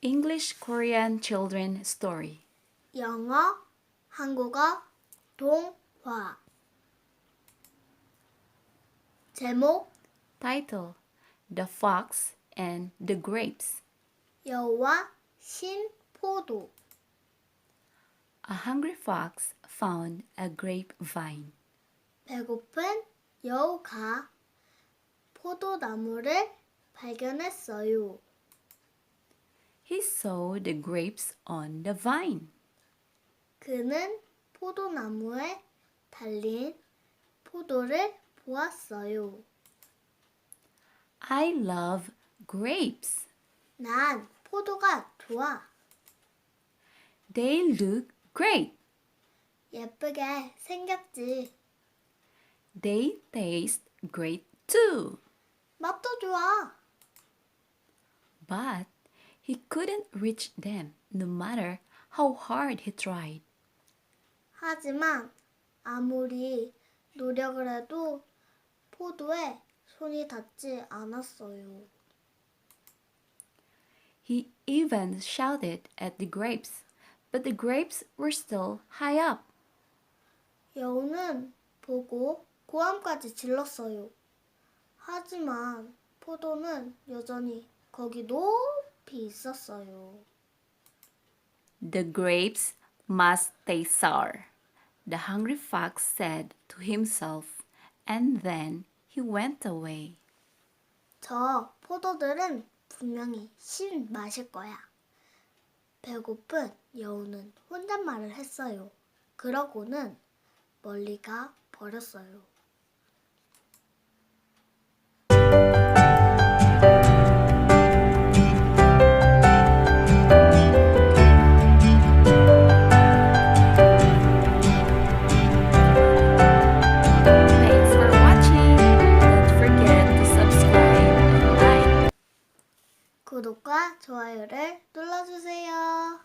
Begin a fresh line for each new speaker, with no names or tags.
English Korean Children Story.
영어, 한국어, 동화. 제목,
Title: The Fox and the Grapes.
여우와 신포도.
A hungry fox found a grapevine.
배고픈 여우가 포도나무를 발견했어요.
He saw the grapes on the vine.
그는 포도나무에 달린 포도를 보았어요.
I love grapes.
난 포도가 좋아.
They look great.
예쁘게 생겼지.
They taste great too.
맛도 좋아.
But he couldn't reach them no matter how hard he tried.
하지만 아무리 노력을 해도 포도에 손이 닿지 않았어요.
He even shouted at the grapes, but the grapes were still high up.
여우는 보고 고함까지 질렀어요. 하지만 포도는 여전히 거기 높이 있었어요.
The grapes must taste sour, the hungry fox said to himself, and then he went away.
저 포도들은 분명히 신 맛일 거야. 배고픈 여우는 혼잣말을 했어요. 그러고는 멀리 가 버렸어요.
Thanks for watching. Don't forget to subscribe and like.
구독과 좋아요를 눌러주세요.